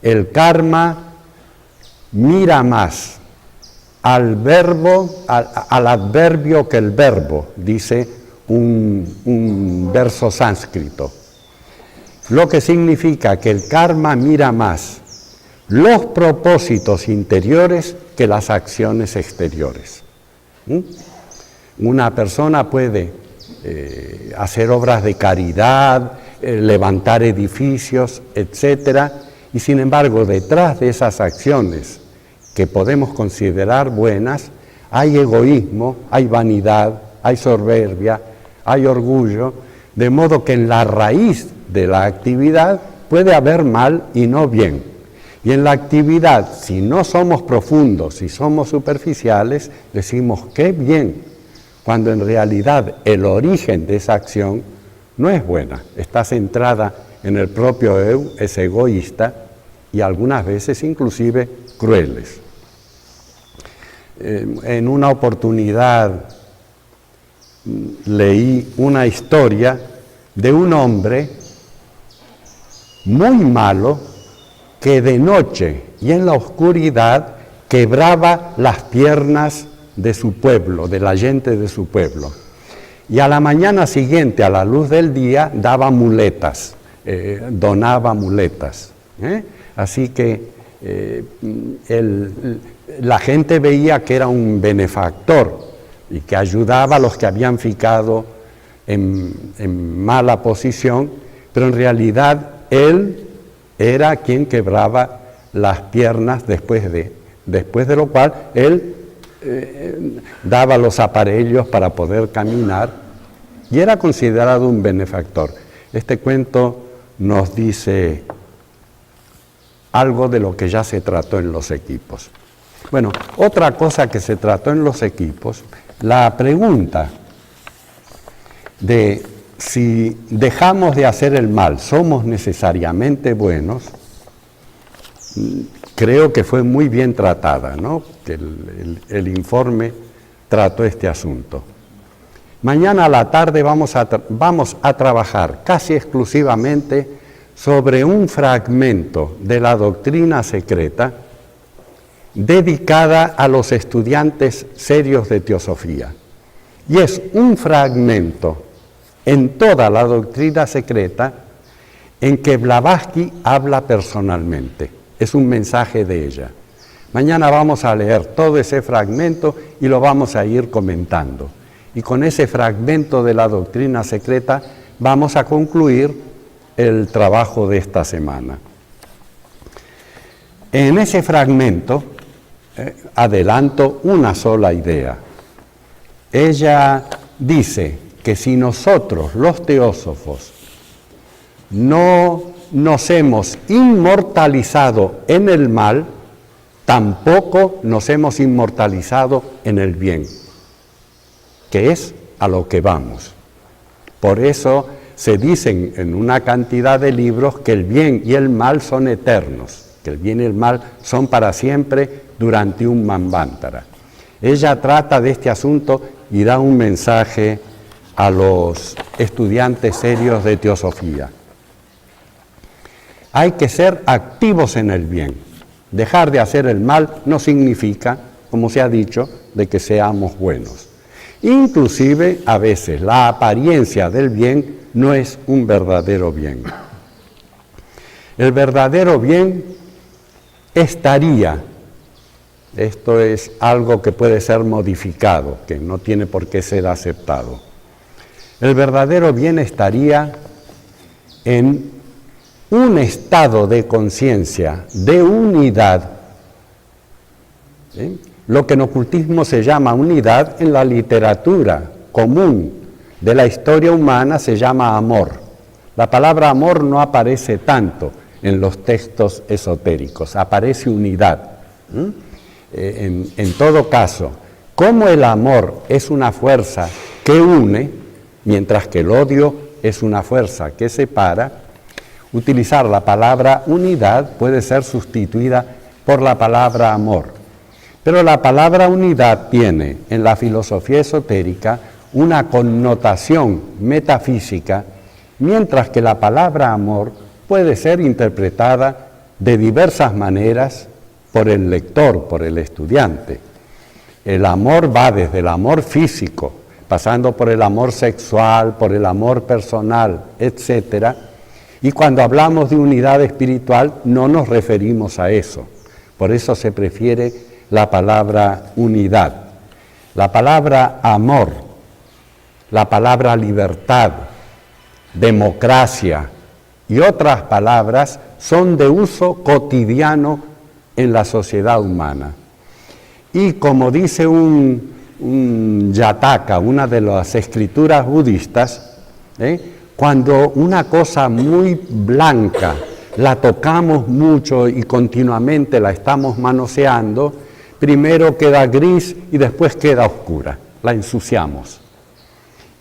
el karma mira más al adverbio que el verbo, dice un verso sánscrito. Lo que significa que el karma mira más los propósitos interiores que las acciones exteriores. Una persona puede hacer obras de caridad, levantar edificios, etc. Y sin embargo, detrás de esas acciones que podemos considerar buenas, hay egoísmo, hay vanidad, hay soberbia, hay orgullo, de modo que en la raíz de la actividad puede haber mal y no bien. Y en la actividad, si no somos profundos, si somos superficiales, decimos qué bien, cuando en realidad el origen de esa acción no es buena, está centrada en el propio eu, es egoísta y algunas veces inclusive crueles. En una oportunidad leí una historia de un hombre muy malo que de noche y en la oscuridad quebraba las piernas de su pueblo, de la gente de su pueblo. Y a la mañana siguiente, a la luz del día, daba muletas, donaba muletas. Así que la gente veía que era un benefactor y que ayudaba a los que habían ficado en mala posición, pero en realidad él era quien quebraba las piernas después de lo cual él daba los aparellos para poder caminar y era considerado un benefactor. Este cuento nos dice algo de lo que ya se trató en los equipos. Bueno, otra cosa que se trató en los equipos, la pregunta de si dejamos de hacer el mal, ¿somos necesariamente buenos? Creo que fue muy bien tratada, ¿no? El informe trató este asunto. Mañana a la tarde vamos a trabajar casi exclusivamente sobre un fragmento de la doctrina secreta dedicada a los estudiantes serios de teosofía. Y es un fragmento en toda la doctrina secreta en que Blavatsky habla personalmente. Es un mensaje de ella. Mañana vamos a leer todo ese fragmento y lo vamos a ir comentando. Y con ese fragmento de la doctrina secreta vamos a concluir el trabajo de esta semana. En ese fragmento adelanto una sola idea. Ella dice que si nosotros, los teósofos, no nos hemos inmortalizado en el mal, tampoco nos hemos inmortalizado en el bien, que es a lo que vamos. Por eso se dicen en una cantidad de libros que el bien y el mal son eternos, que el bien y el mal son para siempre durante un manvantara. Ella trata de este asunto y da un mensaje a los estudiantes serios de teosofía. Hay que ser activos en el bien. Dejar de hacer el mal no significa, como se ha dicho, de que seamos buenos. Inclusive, a veces, la apariencia del bien no es un verdadero bien. El verdadero bien estaría, esto es algo que puede ser modificado, que no tiene por qué ser aceptado. El verdadero bien estaría en un estado de conciencia, de unidad, ¿sí? Lo que en ocultismo se llama unidad, en la literatura común de la historia humana se llama amor. La palabra amor no aparece tanto en los textos esotéricos, aparece unidad. En todo caso, como el amor es una fuerza que une, mientras que el odio es una fuerza que separa, utilizar la palabra unidad puede ser sustituida por la palabra amor. Pero la palabra unidad tiene en la filosofía esotérica una connotación metafísica, mientras que la palabra amor puede ser interpretada de diversas maneras por el lector, por el estudiante. El amor va desde el amor físico, pasando por el amor sexual, por el amor personal, etc. Y cuando hablamos de unidad espiritual no nos referimos a eso. Por eso se prefiere la palabra unidad. La palabra amor, la palabra libertad, democracia y otras palabras son de uso cotidiano en la sociedad humana. Y como dice un Jataka, una de las escrituras budistas, cuando una cosa muy blanca la tocamos mucho y continuamente la estamos manoseando, primero queda gris y después queda oscura, la ensuciamos.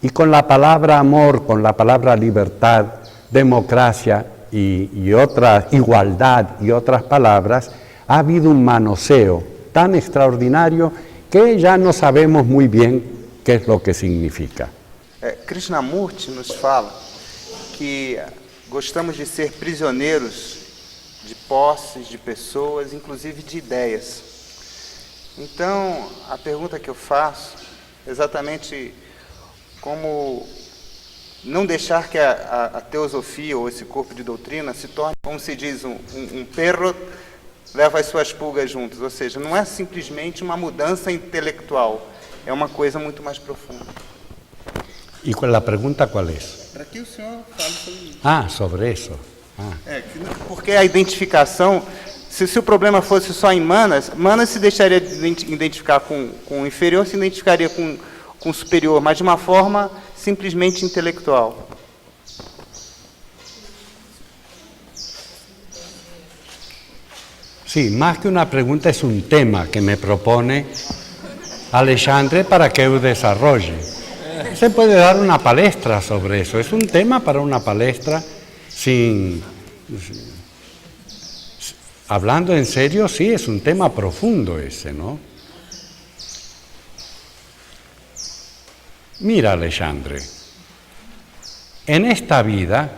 Y con la palabra amor, con la palabra libertad, democracia y otras, igualdad y otras palabras, ha habido un manoseo tan extraordinario que ya no sabemos muy bien qué es lo que significa. Krishnamurti nos fala que gostamos de ser prisioneiros de posses, de pessoas, inclusive de ideias. Então, a pergunta que eu faço é exatamente como não deixar que a teosofia ou esse corpo de doutrina se torne, como se diz, um perro leva as suas pulgas juntas, ou seja, não é simplesmente uma mudança intelectual, é uma coisa muito mais profunda. ¿Y la pregunta cuál es? Para que o senhor fale sobre isso? Ah, sobre eso. Porque a identificação, se o problema fosse só em Manas, Manas se deixaria de identificar com o inferior, se identificaria com o superior, mas de uma forma simplesmente intelectual. Sí, más que una pregunta es un tema que me propone Alexandre para que yo desarrolle. Se puede dar una palestra sobre eso, es un tema para una palestra hablando en serio, sí, es un tema profundo ese, ¿no? Mira, Alexandre, en esta vida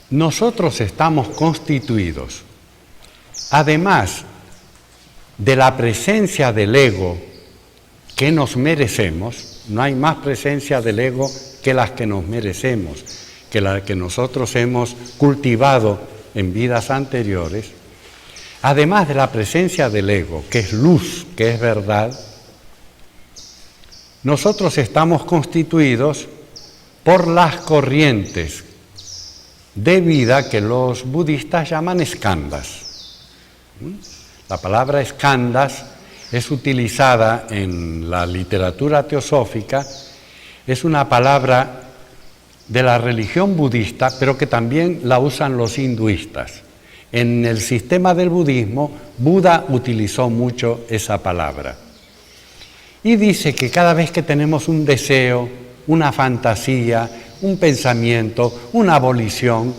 nosotros estamos constituidos, además de la presencia del ego que nos merecemos, no hay más presencia del ego que las que nos merecemos, que la que nosotros hemos cultivado en vidas anteriores. Además de la presencia del ego, que es luz, que es verdad, nosotros estamos constituidos por las corrientes de vida que los budistas llaman skandhas. La palabra skandhas es utilizada en la literatura teosófica, es una palabra de la religión budista, pero que también la usan los hinduistas. En el sistema del budismo, Buda utilizó mucho esa palabra. Y dice que cada vez que tenemos un deseo, una fantasía, un pensamiento, una volición,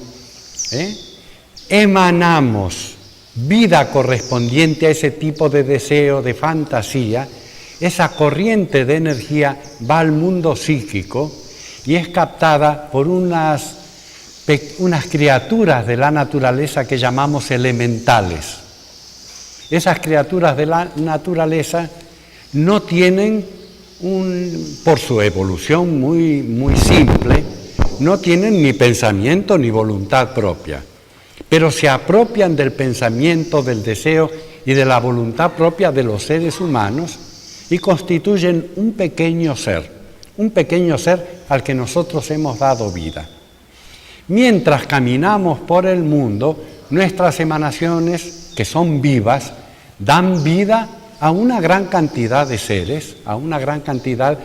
emanamos vida correspondiente a ese tipo de deseo, de fantasía, esa corriente de energía va al mundo psíquico y es captada por unas criaturas de la naturaleza que llamamos elementales. Esas criaturas de la naturaleza no tienen, por su evolución muy simple, no tienen ni pensamiento ni voluntad propia, pero se apropian del pensamiento, del deseo y de la voluntad propia de los seres humanos y constituyen un pequeño ser al que nosotros hemos dado vida. Mientras caminamos por el mundo, nuestras emanaciones, que son vivas, dan vida a una gran cantidad de seres, a una gran cantidad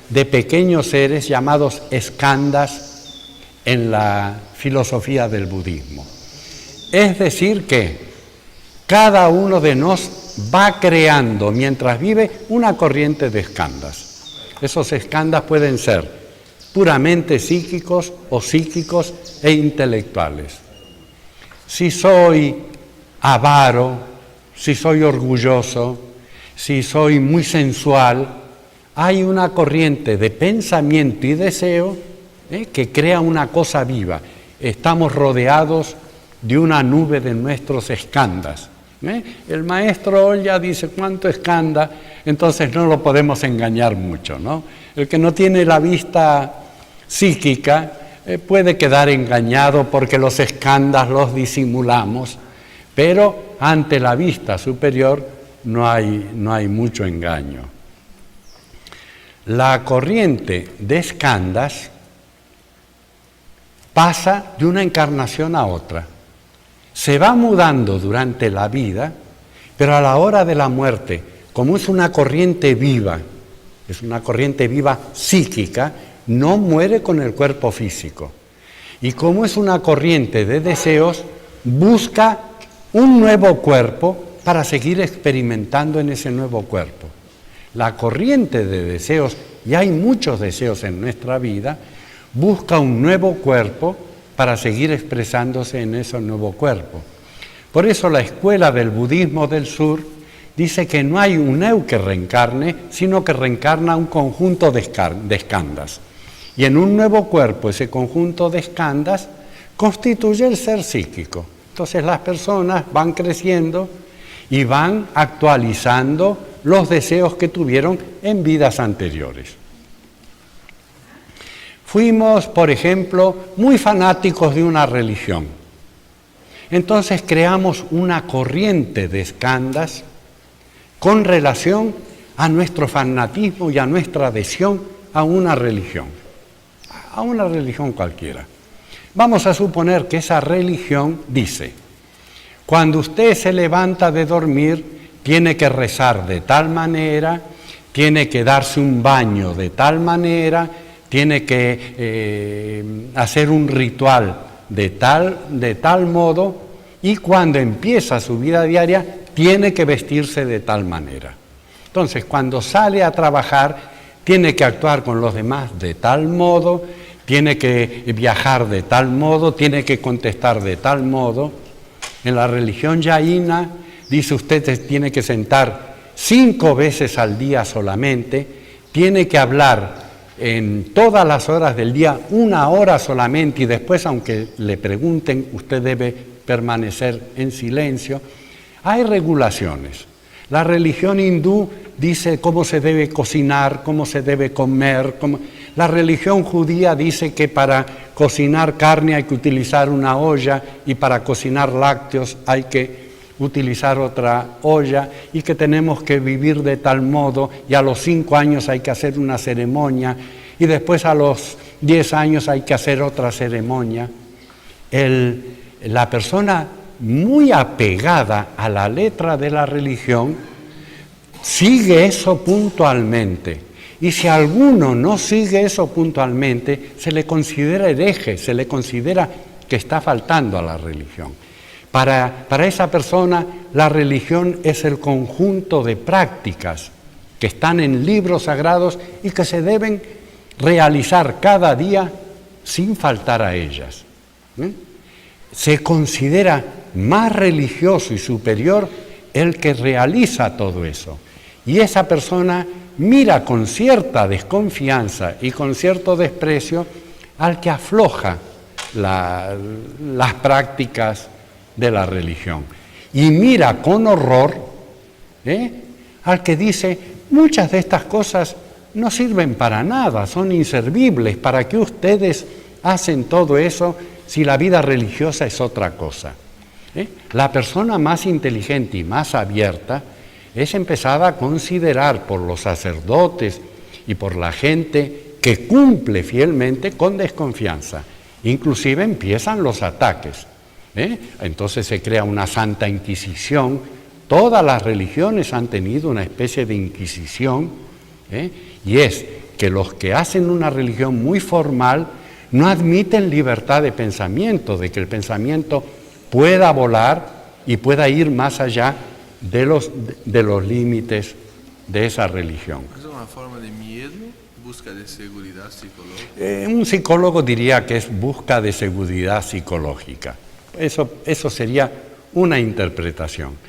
de pequeños seres llamados skandhas en la filosofía del budismo. Es decir que cada uno de nos va creando, mientras vive, una corriente de skandhas. Esos skandhas pueden ser puramente psíquicos o psíquicos e intelectuales. Si soy avaro, si soy orgulloso, si soy muy sensual, hay una corriente de pensamiento y deseo que crea una cosa viva. estamos rodeados de una nube de nuestros eskandas. El maestro ya dice cuánto skanda, entonces no lo podemos engañar mucho, ¿no? El que no tiene la vista psíquica puede quedar engañado porque los skandhas los disimulamos, pero ante la vista superior no hay mucho engaño. La corriente de skandhas pasa de una encarnación a otra. Se va mudando durante la vida, pero a la hora de la muerte, como es una corriente viva psíquica, no muere con el cuerpo físico. Y como es una corriente de deseos, busca un nuevo cuerpo para seguir experimentando en ese nuevo cuerpo. La corriente de deseos, y hay muchos deseos en nuestra vida, busca un nuevo cuerpo para seguir expresándose en ese nuevo cuerpo. Por eso la escuela del budismo del sur dice que no hay un eu que reencarne, sino que reencarna un conjunto de skandhas. Y en un nuevo cuerpo, ese conjunto de skandhas constituye el ser psíquico. Entonces las personas van creciendo y van actualizando los deseos que tuvieron en vidas anteriores. Fuimos, por ejemplo, muy fanáticos de una religión. Entonces creamos una corriente de skandhas con relación a nuestro fanatismo y a nuestra adhesión a una religión cualquiera. Vamos a suponer que esa religión dice: cuando usted se levanta de dormir, tiene que rezar de tal manera, tiene que darse un baño de tal manera, tiene que hacer un ritual de tal modo, y cuando empieza su vida diaria, tiene que vestirse de tal manera. Entonces, cuando sale a trabajar, tiene que actuar con los demás de tal modo, tiene que viajar de tal modo, tiene que contestar de tal modo. En la religión Jaina dice: usted tiene que sentar 5 veces al día solamente, tiene que hablar en todas las horas del día 1 hora solamente, y después, aunque le pregunten, usted debe permanecer en silencio. Hay regulaciones. La religión hindú dice cómo se debe cocinar, cómo se debe comer. La religión judía dice que para cocinar carne hay que utilizar una olla, y para cocinar lácteos hay que utilizar otra olla, y que tenemos que vivir de tal modo, y a los 5 años hay que hacer una ceremonia, y después a los 10 años hay que hacer otra ceremonia. La persona muy apegada a la letra de la religión sigue eso puntualmente, y si alguno no sigue eso puntualmente, se le considera hereje, se le considera que está faltando a la religión. Para esa persona, la religión es el conjunto de prácticas que están en libros sagrados y que se deben realizar cada día sin faltar a ellas. Se considera más religioso y superior el que realiza todo eso. Y esa persona mira con cierta desconfianza y con cierto desprecio al que afloja las prácticas de la religión. Y mira con horror al que dice: muchas de estas cosas no sirven para nada, son inservibles. ¿Para qué ustedes hacen todo eso si la vida religiosa es otra cosa? La persona más inteligente y más abierta es empezada a considerar por los sacerdotes y por la gente que cumple fielmente con desconfianza. Inclusive empiezan los ataques. Entonces se crea una santa inquisición. Todas las religiones han tenido una especie de inquisición, y es que los que hacen una religión muy formal no admiten libertad de pensamiento, de que el pensamiento pueda volar y pueda ir más allá de los límites de esa religión. ¿Es una forma de miedo, busca de seguridad psicológica? Un psicólogo diría que es busca de seguridad psicológica. Eso sería una interpretación.